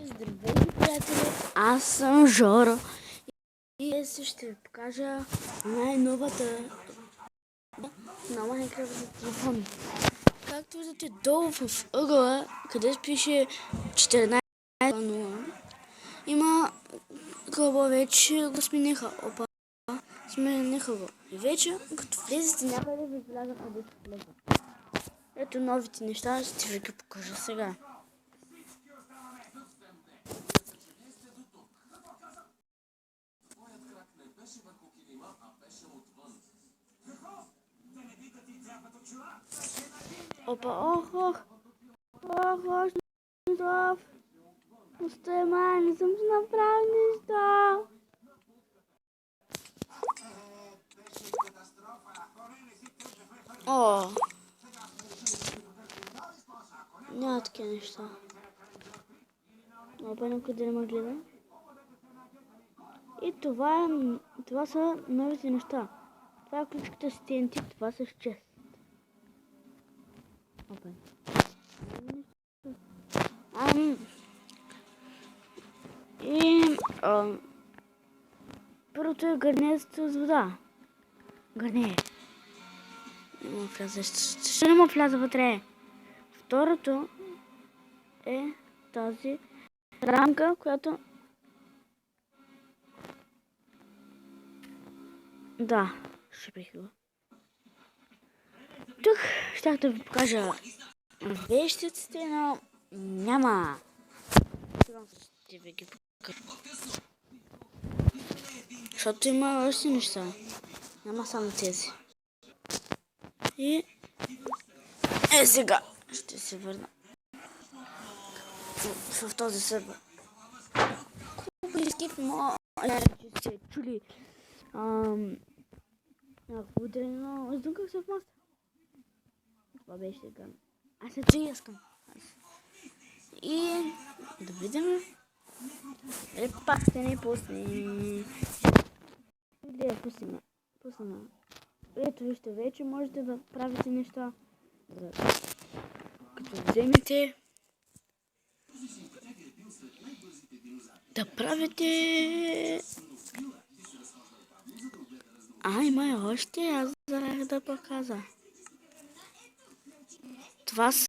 Здравейте, приятели! Аз съм Жоро и днес ще ви покажа най-новата на Майнкрафт за телефон. Както виждате долу в ъгъла, където пише 14.0, има такова вече го смениха. Опа, смениха го. И вече, като влезете някъде, ви вляза където влеза. Ето новите неща, ще ви ги покажа сега. Опа, ох, здрав. Пустай, не съм си направил нищо. О, няма такива неща. Опа, никъде не ме гледа. И това са новите неща. Това е ключката с TNT, това са с чест. Опа. Първото е гърнецето с вода. Гърне. Не мога вляза. Защо не мога вляза вътре? Второто е тази рамка, която... Да, шипих го. Тук щях да ви покажа вещиците, но няма. Ще ви ги покажа. Защото има още неща. Няма само тези. И сега ще се върна в този сервер. Купи но че се чули някакво ударение, но издунках се в моста. Това беше сега. Аз се че искам. И да видим. Или пак ще не пусне. Или я пуснем. Ето вижте, вече можете да правите неща. Като вземете да правите... Има още, аз зарях да показа. Това са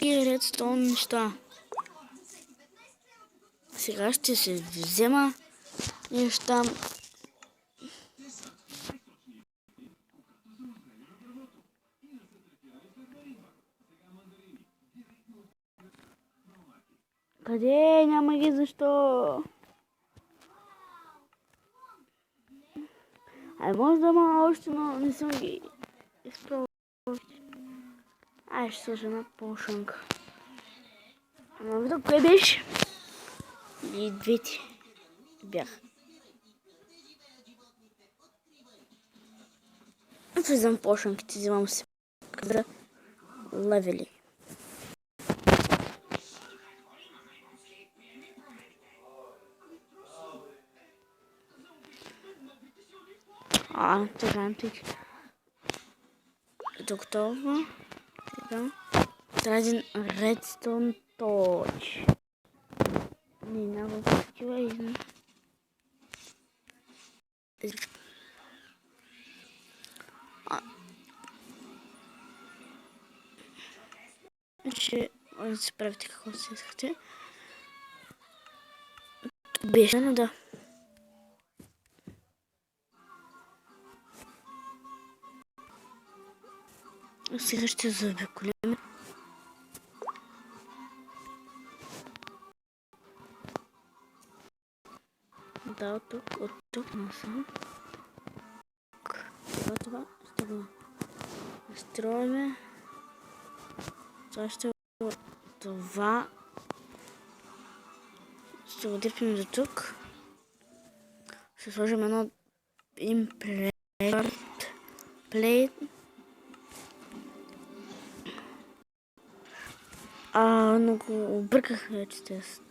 редстоун неща. Сега ще се взема неща. Къде? Няма ги защо? Може да има още, но не съм ги изпробвал. Ще сложа една пошънка. Видя кое беше? И двете бях. Влизам пошънките, взимам си левели. Така. Готово. Трябва един редстоун точ. Няма такива изна. Ще може да се правите какво си искате. Беше, но да. Сега ще заобиколим. Да, от тук насам. Това ще го настроиме. Това ще го дипнем до тук. Ще сложим един плейт. Но го обърках вече тест.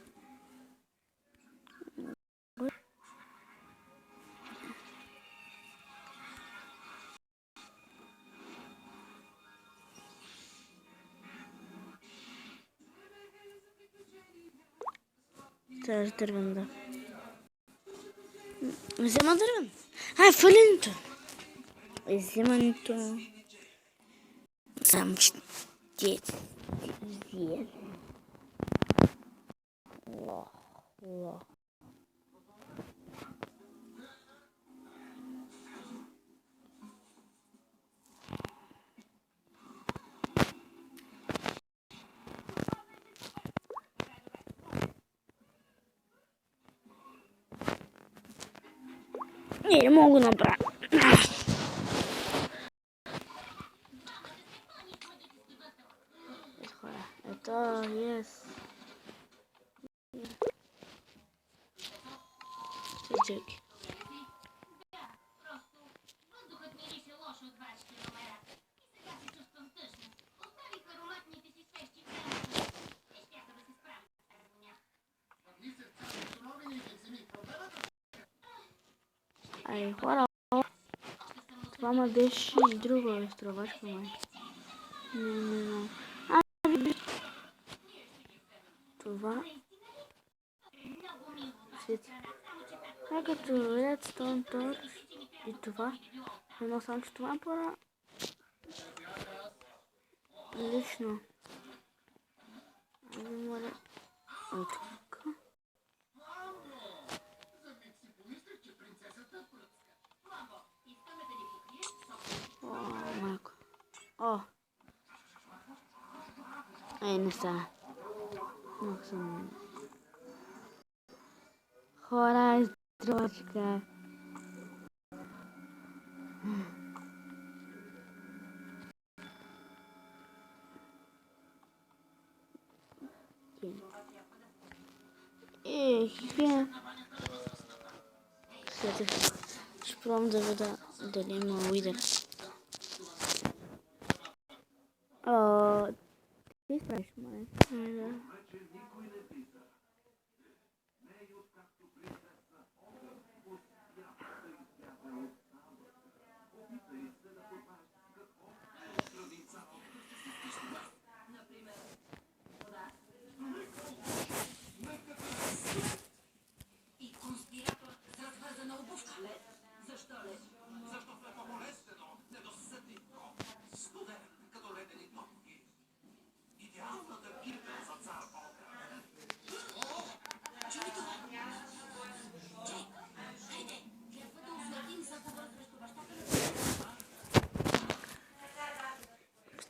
Трябваше дървен, да. Взема дървен. Ай, фалянето. Вземането. Само, че вие. Ло. Не мога да направя. Это yes. Чеки. Ай, хора. Това ме беше и друга изтровачка, май. Не знам. Това свети. Като Redstone Torch и това. Но само, че това пора лично. Айде, моля. Ой, така. О, майко. О. Ей, не става. Много съм... Хора, издрочка. Хе. Ще пробвам да видя дали има уидър. Ти справиш, май.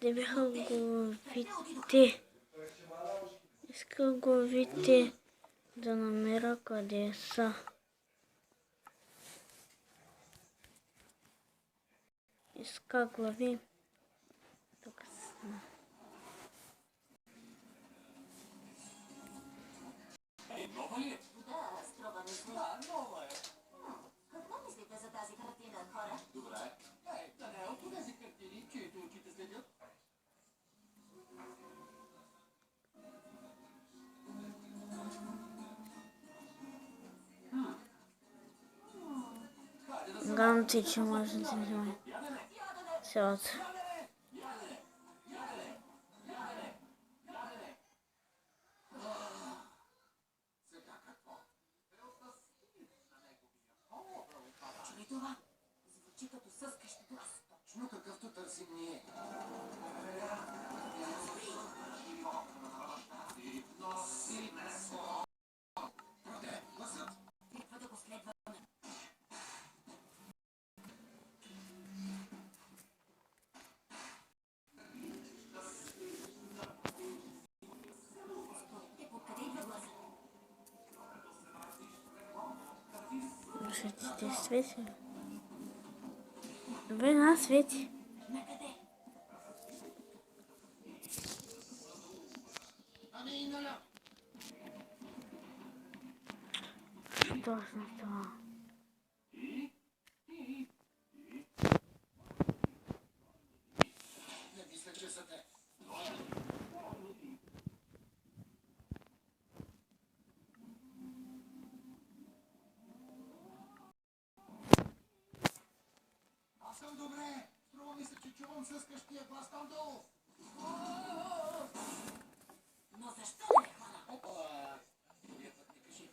Къде бяха главите? Исках главите да намеря къде са. Исках глави. Тук са. Какво мислите за тази картина, хора? Добре. Да не е от тези картини, чието очите следят. Гадно ти, че може да се вземе цялото. Чули това? Звучи като съскащ глас. Точно какъвто търсим ние. Трябва да го следваме. Откъде идва гласа? Ще ти свети. Добре, на свети. Накъде? Ами, наля. Точно това. Не мисля, че са те. Аз съм добре. Струва ми се, че чувам съскащия глас там долу. Но защо не ме хвана? Опа! Другия път не кажи.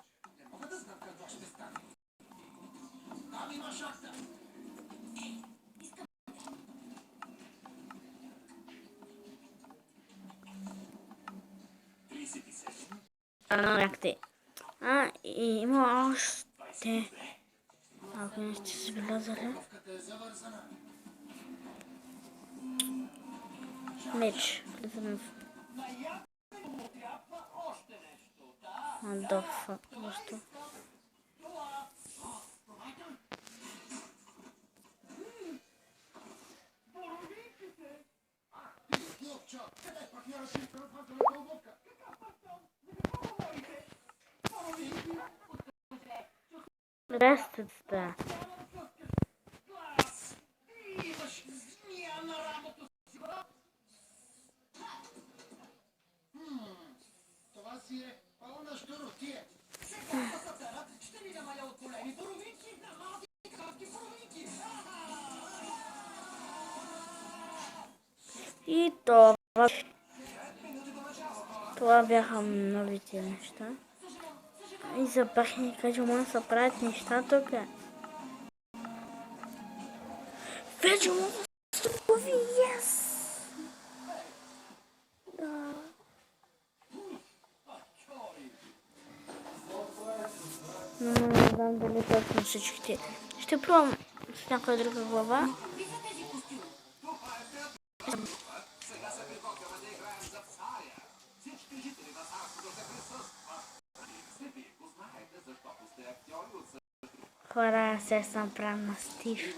Как ти? И има още. Ако не сте си забелязали. Меч. Влизаме в... What просто. Рестът. Това си е пълна щуротия. Ще ми намаля от големи боровинки на малки кратки боровинки. И това бяха новите неща. И запахни, кажа, може да се правят неща тук. Вече мога да се лови, yes! Да. Но не знам дали точно всичките. Ще пробвам с някоя друга глава. Хора, сега съм правил мастив.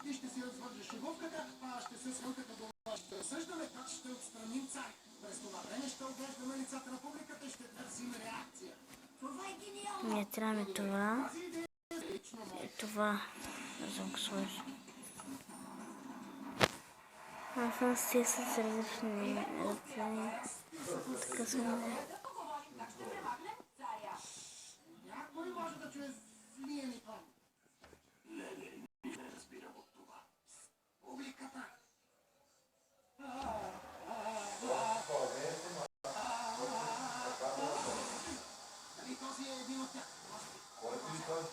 И ще си развържеш шеговката, а ще се сълката до ще осъждаме как ще отстраним цар. През това време ще оглеждаме лицата на публиката и ще търсим реакция. Това е гениално! Не трябва ми това. И това. Да съм го сложа. Аз съм си с различни ръце. Така съм. Някой може да чуе злия ни план. Не разбирам от това. Публиката. Дали този е един от тях? Кой е той?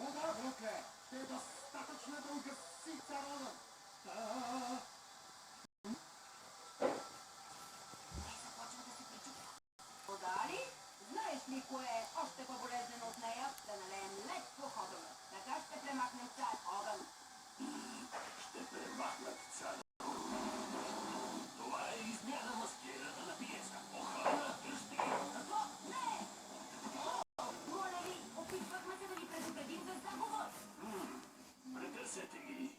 О, да, Брукле. Ще е достатъчно да угаси царона. Дали? Знаеш ли кое е още по-болезнено от нея? Да налеем лед по хода му. Така ще премахнем цар огън. Ще премахнат цар. Това е измяна маскирана на пиеса. Охрана, дръжди. Не! Моля ви, опитвахме се да ви предупредим за заговор. Претърсете ги.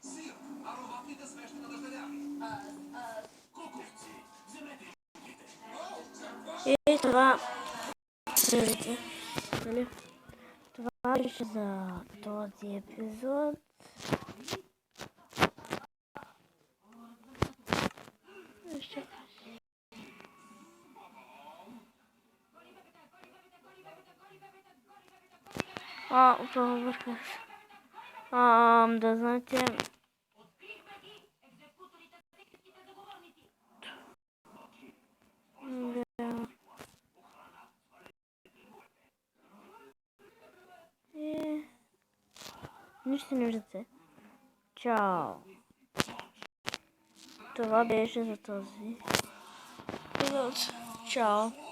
Сир, ароматните свещи на дъждеряви. Куковци, вземете И това... Това беше за този епизод. Повърхах. Да знаете... Нищо не виждате. Чао. Това беше за този епизод. Чао.